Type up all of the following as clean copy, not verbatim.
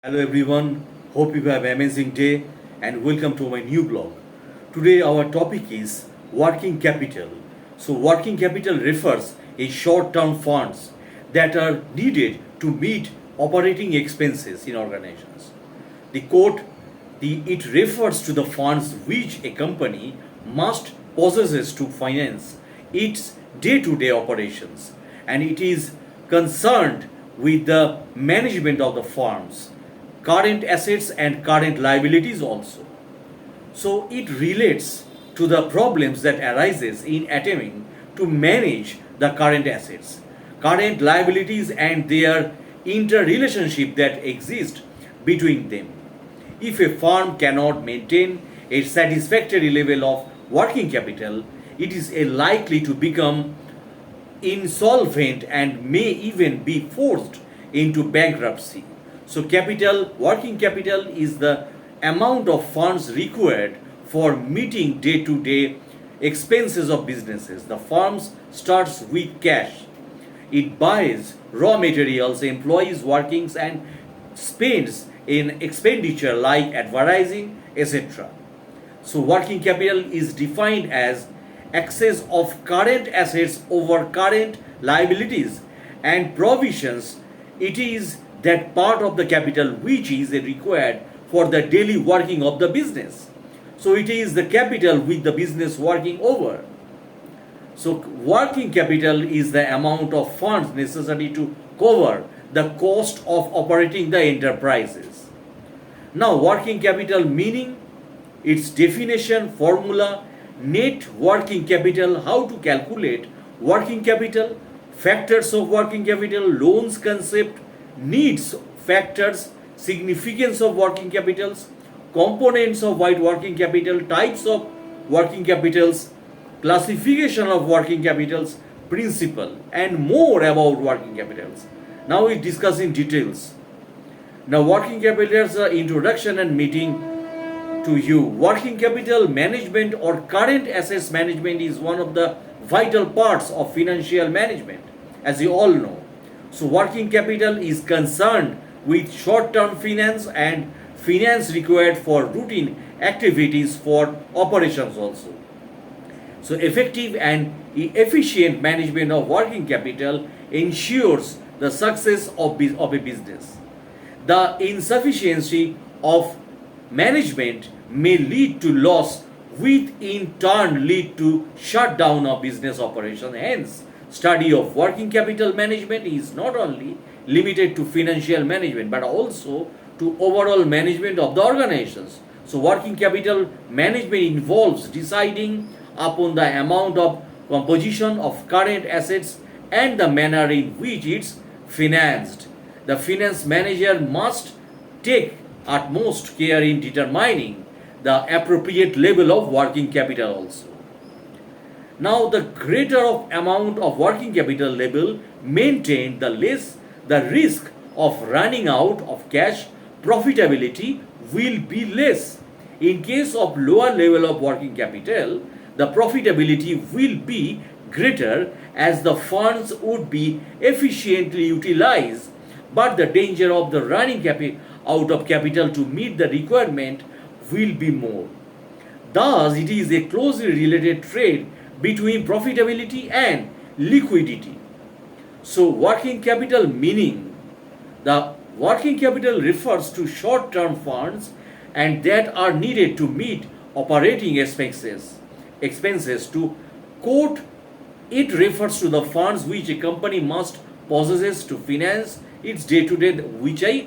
Hello everyone, hope you have an amazing day and welcome to my new blog. Today our topic is working capital. So working capital refers a short-term funds that are needed to meet operating expenses in organizations. The quote, it refers to the funds which a company must possesses to finance its day-to-day operations, and it is concerned with the management of the firms current assets and current liabilities also. So it relates to the problems that arises in attempting to manage the current assets, current liabilities and their interrelationship that exist between them. If a firm cannot maintain a satisfactory level of working capital, it is likely to become insolvent and may even be forced into bankruptcy. So working capital is the amount of funds required for meeting day-to-day expenses of businesses. The firm starts with cash. It buys raw materials, employees' workings, and spends in expenditure like advertising, etc. So working capital is defined as excess of current assets over current liabilities and provisions. It is that part of the capital which is required for the daily working of the business. So it is the capital with the business working over. So working capital is the amount of funds necessary to cover the cost of operating the enterprises. Now working capital meaning, its definition, formula, net working capital, how to calculate working capital, factors of working capital, loans concept, needs factors, significance of working capitals, components of working capital, types of working capitals, classification of working capitals, principle, and more about working capitals. Now we discuss in details. Now working capitals are introduction and meeting to you. Working capital management or current assets management is one of the vital parts of financial management, as you all know. So working capital is concerned with short-term finance and finance required for routine activities for operations also. So effective and efficient management of working capital ensures the success of a business. The insufficiency of management may lead to loss, which in turn lead to shutdown of business operation. Hence, study of working capital management is not only limited to financial management but also to overall management of the organizations. So working capital management involves deciding upon the amount of composition of current assets and the manner in which it's financed. The finance manager must take utmost care in determining the appropriate level of working capital also. Now, the greater amount of working capital level maintained, the less the risk of running out of cash. Profitability will be less. In case of lower level of working capital, the profitability will be greater as the funds would be efficiently utilized, but the danger of the running out of capital to meet the requirement will be more. Thus, it is a closely related trade between profitability and liquidity. So, working capital meaning, the working capital refers to short-term funds and that are needed to meet operating expenses. To quote, it refers to the funds which a company must possesses to finance its day-to-day, which I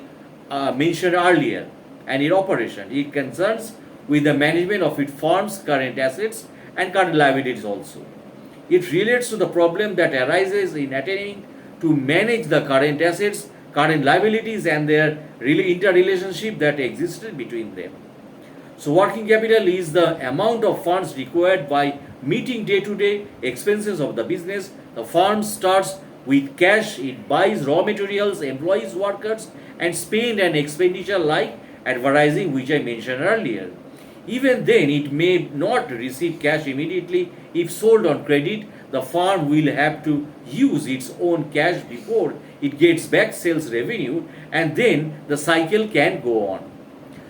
mentioned earlier, and in operation. It concerns with the management of its firm's current assets and current liabilities also. It relates to the problem that arises in attempting to manage the current assets, current liabilities, and their interrelationship that existed between them. So, working capital is the amount of funds required by meeting day-to-day expenses of the business. The firm starts with cash, it buys raw materials, employees, workers, and spend an expenditure like advertising, which I mentioned earlier. Even then, it may not receive cash immediately. If sold on credit, the firm will have to use its own cash before it gets back sales revenue, and then the cycle can go on.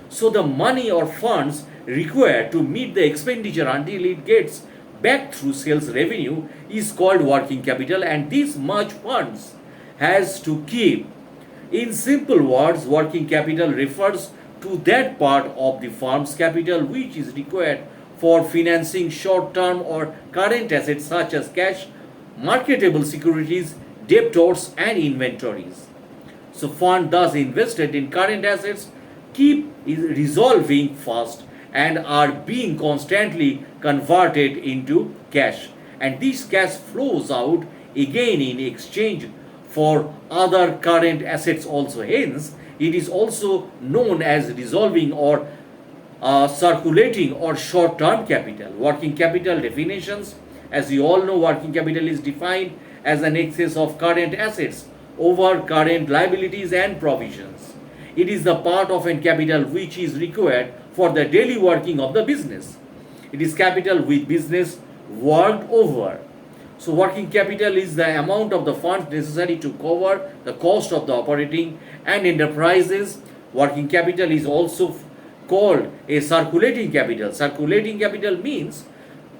So the money or funds required to meet the expenditure until it gets back through sales revenue is called working capital, and this much funds has to keep. In simple words, working capital refers to that part of the firm's capital which is required for financing short-term or current assets such as cash, marketable securities, debtors, and inventories. So fund thus invested in current assets keep resolving fast and are being constantly converted into cash, and this cash flows out again in exchange for other current assets also. Hence it is also known as resolving or circulating or short term capital. Working capital definitions: as you all know, working capital is defined as an excess of current assets over current liabilities and provisions. It is the part of a capital which is required for the daily working of the business. It is capital with business worked over. So working capital is the amount of the funds necessary to cover the cost of the operating and enterprises. Working capital is also called a circulating capital. Circulating capital means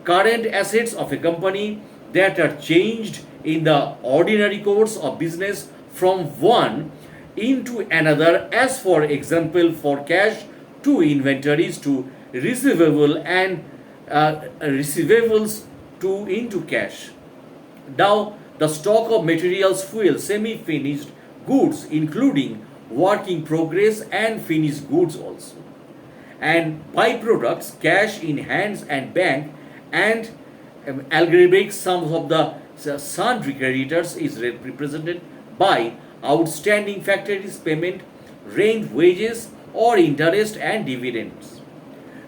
current assets of a company that are changed in the ordinary course of business from one into another, as for example for cash to inventories to receivable and receivables to into cash. Now the stock of materials, fuel, semi-finished goods including work in progress and finished goods also, and byproducts, cash in hands and bank, and algebraic sums of the sundry creditors is represented by outstanding factories payment, rent, wages, or interest and dividends.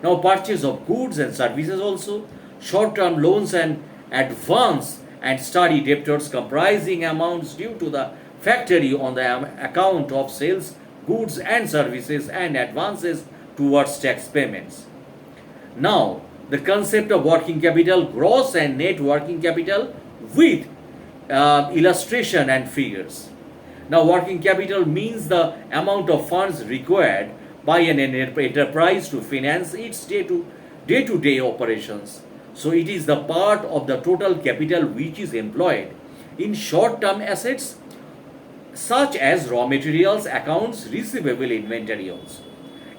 Now purchase of goods and services also, short-term loans and advance and study debtors comprising amounts due to the factory on the account of sales, goods and services, and advances towards tax payments. Now the concept of working capital, gross and net working capital with illustration and figures. Now working capital means the amount of funds required by an enterprise to finance its day-to-day operations. So it is the part of the total capital which is employed in short-term assets such as raw materials, accounts, receivable, inventory also,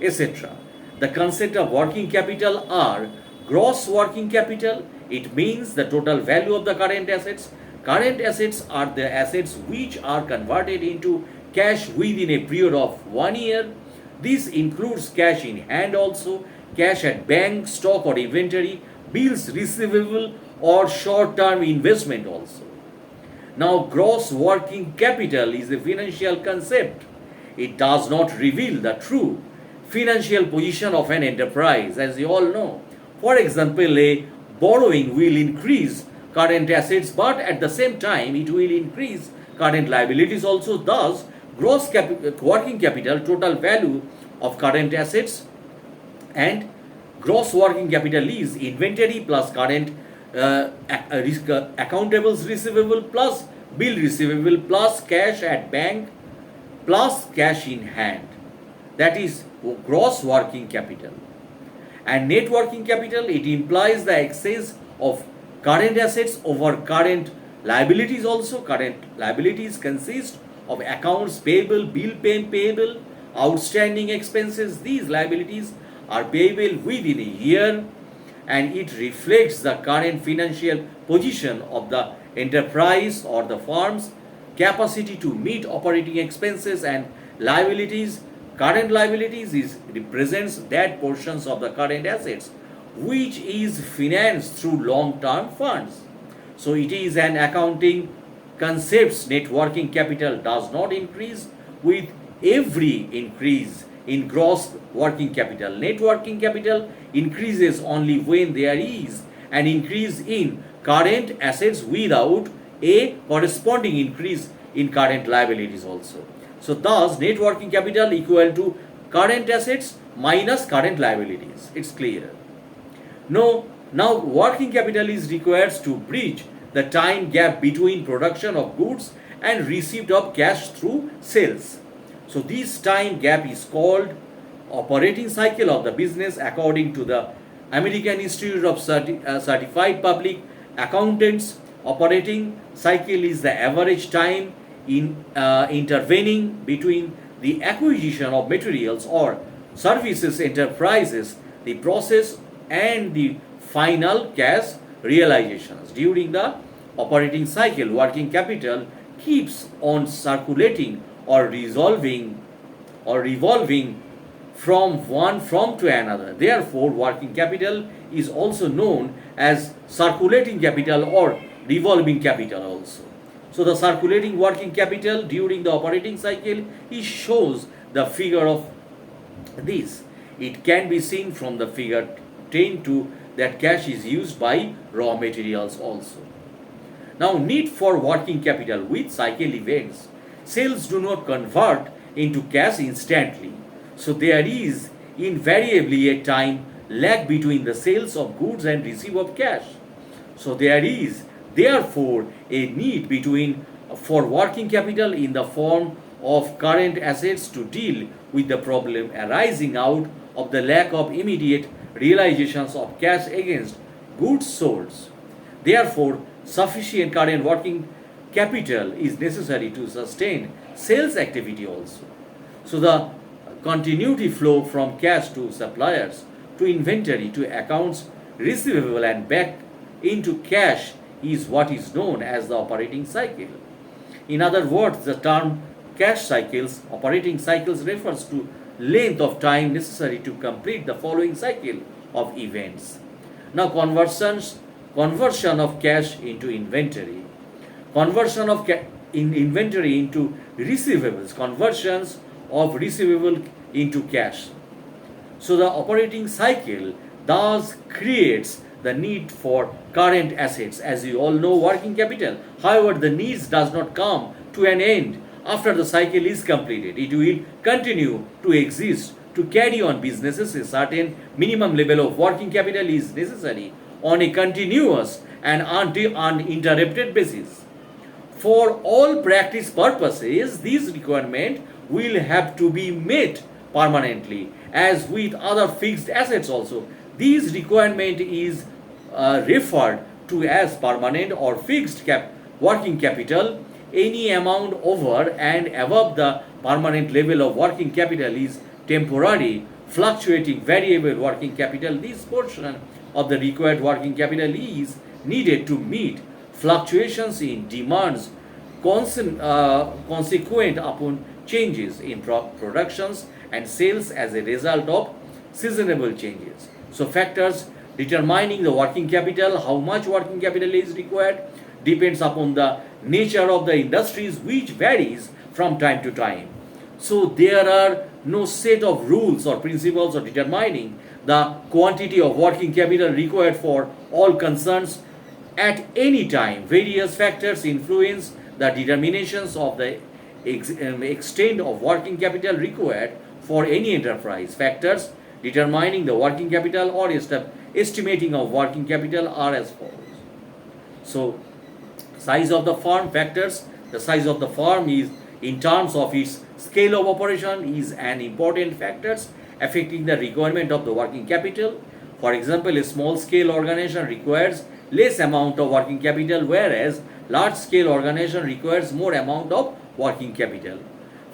etc. The concept of working capital are gross working capital. It means the total value of the current assets. Current assets are the assets which are converted into cash within a period of 1 year. This includes cash in hand also, cash at bank, stock or inventory, bills receivable, or short-term investment also. Now gross working capital is a financial concept. It does not reveal the true financial position of an enterprise, as you all know. For example, a borrowing will increase current assets, but at the same time it will increase current liabilities also. Thus gross working capital, total value of current assets, and gross working capital is inventory plus current accountables receivable plus bill receivable plus cash at bank plus cash in hand. That is gross working capital. And net working capital, it implies the excess of current assets over current liabilities also. Current liabilities consist of accounts payable, bill payable, outstanding expenses. These liabilities are payable within a year, and it reflects the current financial position of the enterprise or the firm's capacity to meet operating expenses and liabilities. Current liabilities represents that portions of the current assets which is financed through long-term funds. So it is an accounting concept. Net working capital does not increase with every increase in gross working capital. Net working capital increases only when there is an increase in current assets without a corresponding increase in current liabilities also. So thus net working capital equal to current assets minus current liabilities. It's clear. Now working capital is required to bridge the time gap between production of goods and receipt of cash through sales. So this time gap is called operating cycle of the business according to the American Institute of Certified Public Accountants. Operating cycle is the average time in intervening between the acquisition of materials or services enterprises, the process, and the final cash realizations. During the operating cycle, working capital keeps on circulating or revolving from one firm to another. Therefore, working capital is also known as circulating capital or revolving capital also. So the circulating working capital during the operating cycle, it shows the figure of this. It can be seen from the figure 10 to that cash is used by raw materials also. Now, need for working capital with cycle events. Sales do not convert into cash instantly. So there is invariably a time lag between the sales of goods and receipt of cash. So there is therefore a need for working capital in the form of current assets to deal with the problem arising out of the lack of immediate realizations of cash against goods sold. Therefore, sufficient current working capital is necessary to sustain sales activity also. So the continuity flow from cash to suppliers to inventory to accounts receivable and back into cash is what is known as the operating cycle. In other words, the term cash cycles, operating cycles refers to length of time necessary to complete the following cycle of events. Now, conversion of cash into inventory, conversion of inventory into receivables, conversions of receivable into cash. So the operating cycle thus creates the need for current assets, as you all know, working capital. However, the needs does not come to an end after the cycle is completed. It will continue to exist to carry on businesses. A certain minimum level of working capital is necessary on a continuous and uninterrupted basis. For all practice purposes, this requirement will have to be met permanently, as with other fixed assets also. This requirement is referred to as permanent or fixed working capital. Any amount over and above the permanent level of working capital is temporary, fluctuating, variable working capital. This portion of the required working capital is needed to meet fluctuations in demands consequent upon changes in productions and sales as a result of seasonable changes. So factors determining the working capital, how much working capital is required, depends upon the nature of the industries, which varies from time to time. So there are no set of rules or principles of determining the quantity of working capital required for all concerns at any time. Various factors influence the determinations of the extent of working capital required for any enterprise. Factors determining the working capital or estimating of working capital are as follows. So, size of the firm factors. The size of the firm is in terms of its scale of operation is an important factors affecting the requirement of the working capital. For example, a small scale organization requires less amount of working capital, whereas large scale organization requires more amount of working capital.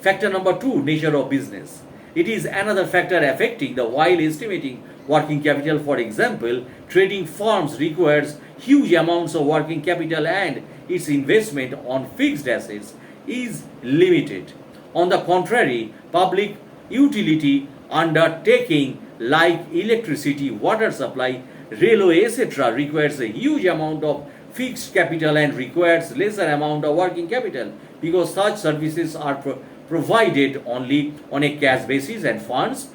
Factor number 2, nature of business. It is another factor affecting the while estimating working capital. For example, trading firms requires huge amounts of working capital and its investment on fixed assets is limited. On the contrary, public utility undertaking like electricity, water supply, railway, etc. requires a huge amount of fixed capital and requires lesser amount of working capital, because such services are provided only on a cash basis and funds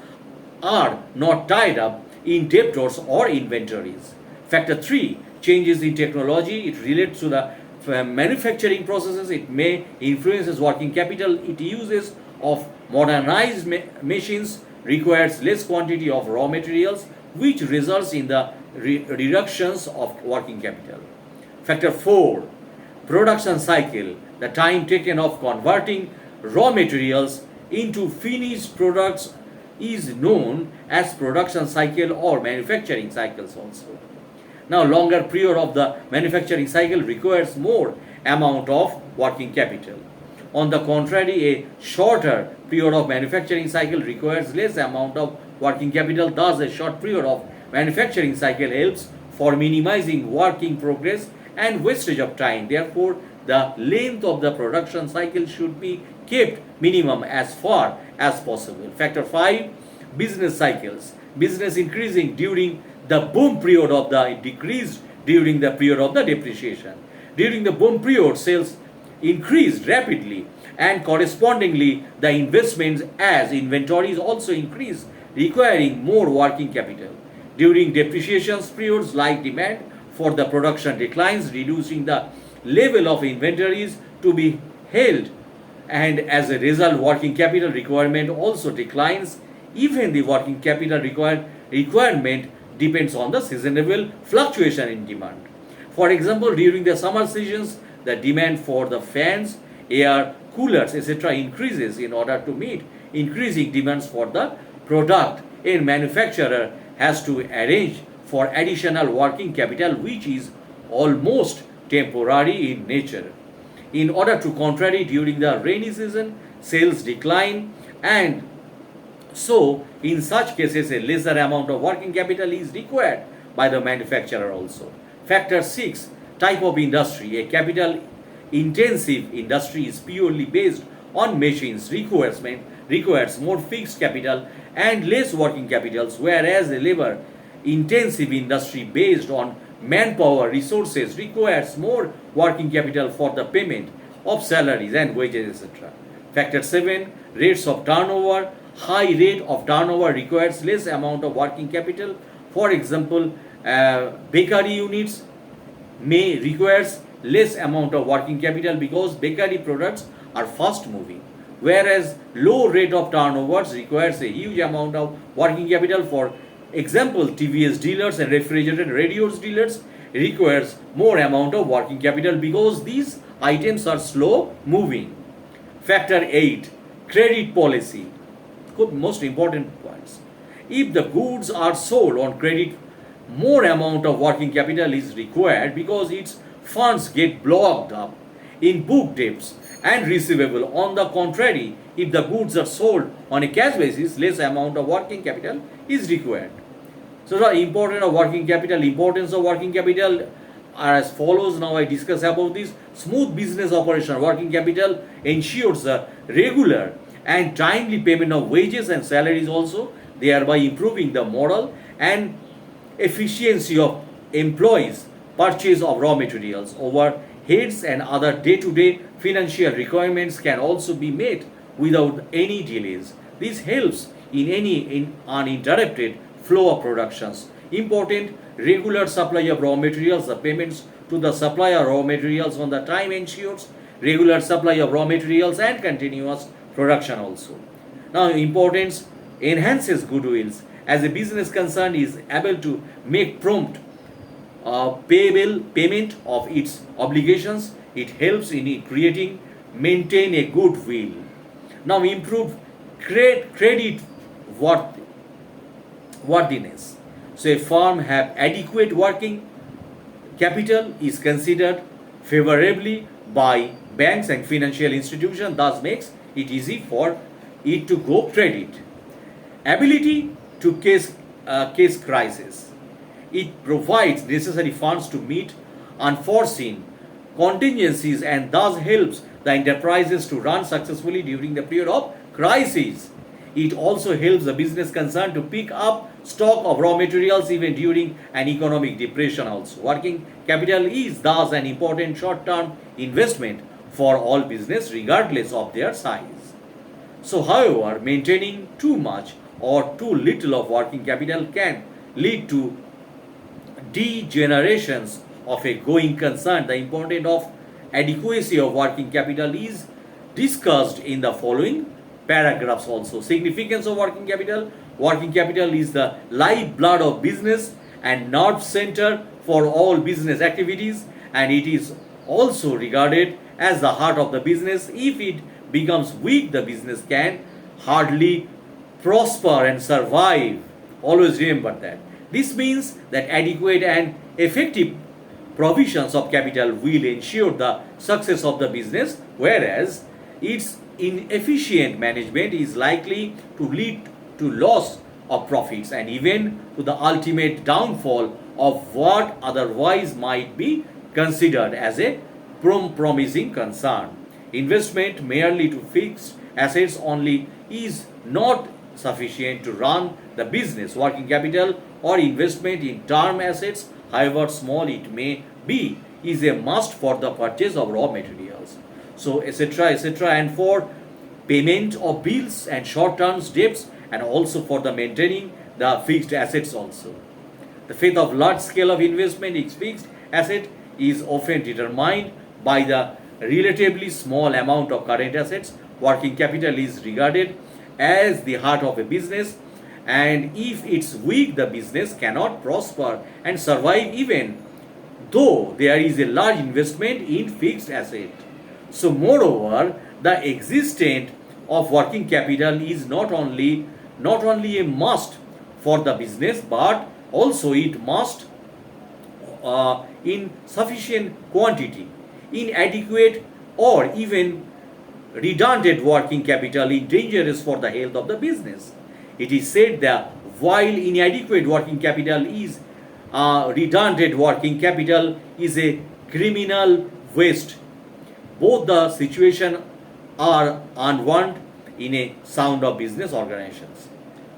are not tied up in debtors or inventories. Factor 3, changes in technology. It relates to the manufacturing processes. It may influences working capital. It uses of modernized machines requires less quantity of raw materials, which results in the reductions of working capital. Factor 4, production cycle. the time taken of converting raw materials into finished products is known as production cycle or manufacturing cycles also. Now, longer period of the manufacturing cycle requires more amount of working capital. On the contrary, a shorter period of manufacturing cycle requires less amount of working capital. Thus, a short period of manufacturing cycle helps for minimizing work in progress and wastage of time. Therefore, the length of the production cycle should be kept minimum as far as possible. Factor 5, business cycles. Business increasing during the boom period of the decreased during the period of the depreciation. During the boom period, sales increased rapidly and correspondingly the investments as inventories also increased, requiring more working capital. During depreciation periods, like demand for the production declines, reducing the level of inventories to be held, and as a result working capital requirement also declines. Even the working capital requirement depends on the seasonal fluctuation in demand. For example, during the summer seasons, the demand for the fans, air coolers, etc. increases. In order to meet increasing demands for the product, a manufacturer has to arrange for additional working capital, which is almost temporary in nature. In order to contrary during the rainy season, sales decline, and so in such cases a lesser amount of working capital is required by the manufacturer also. Factor 6, type of industry. A capital intensive industry is purely based on machines requires more fixed capital and less working capitals, whereas a labor intensive industry based on manpower resources requires more working capital for the payment of salaries and wages, etc. Factor 7, rates of turnover. High rate of turnover requires less amount of working capital. For example, bakery units may requires less amount of working capital because bakery products are fast moving, whereas low rate of turnovers requires a huge amount of working capital. For example, TVS dealers and refrigerated radios dealers requires more amount of working capital because these items are slow moving. Factor 8, credit policy. Most important points. If the goods are sold on credit, more amount of working capital is required because its funds get blocked up in book debts and receivable. On the contrary, if the goods are sold on a cash basis, less amount of working capital is required. So the importance of working capital are as follows. Now I discuss about this. Smooth business operation. Working capital ensures the regular and timely payment of wages and salaries also, thereby improving the moral and efficiency of employees' purchase of raw materials. Overheads and other day-to-day financial requirements can also be met without any delays. This helps in uninterrupted flow of productions. Important, regular supply of raw materials. The payments to the supplier raw materials on the time ensures regular supply of raw materials and continuous production also. Now, importance, enhances goodwills. As a business concern is able to make prompt payment of its obligations, it helps in creating, maintain a goodwill. Now, improve credit worthiness. So, a firm have adequate working capital is considered favorably by banks and financial institutions, thus makes it easy for it to go credit. Ability to case crisis. It provides necessary funds to meet unforeseen contingencies and thus helps the enterprises to run successfully during the period of crisis. It also helps the business concern to pick up stock of raw materials even during an economic depression also. Working capital is thus an important short-term investment for all business regardless of their size. So, however, maintaining too much or too little of working capital can lead to degenerations of a going concern. The importance of adequacy of working capital is discussed in the following paragraphs also. Significance of working capital. Working capital is the lifeblood of business and nerve center for all business activities, and it is also regarded as the heart of the business. If it becomes weak, the business can hardly prosper and survive. Always remember that. This means that adequate and effective provisions of capital will ensure the success of the business, whereas its inefficient management is likely to lead to loss of profits and even to the ultimate downfall of what otherwise might be considered as a promising concern. Investment merely to fixed assets only is not sufficient to run the business. Working capital or investment in term assets, however small it may be, is a must for the purchase of raw materials. So, etc., etc., and for payment of bills and short-term debts, and also for the maintaining the fixed assets also. The fate of large scale of investment in fixed asset is often determined by the relatively small amount of current assets. Working capital is regarded as the heart of a business, and if it's weak, the business cannot prosper and survive even though there is a large investment in fixed asset. So moreover, the existence of working capital is not only a must for the business, but also it must in sufficient quantity. Inadequate or even redundant working capital is dangerous for the health of the business. It is said that while inadequate working capital is redundant working capital is a criminal waste. Both the situation are unwanted in a sound of business organizations.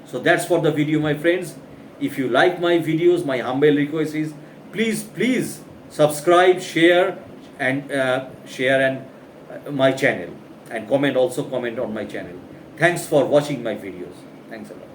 So that's for the video, my friends. If you like my videos, my humble request is please subscribe, share and my channel, and comment on my channel. Thanks for watching my videos. Thanks a lot.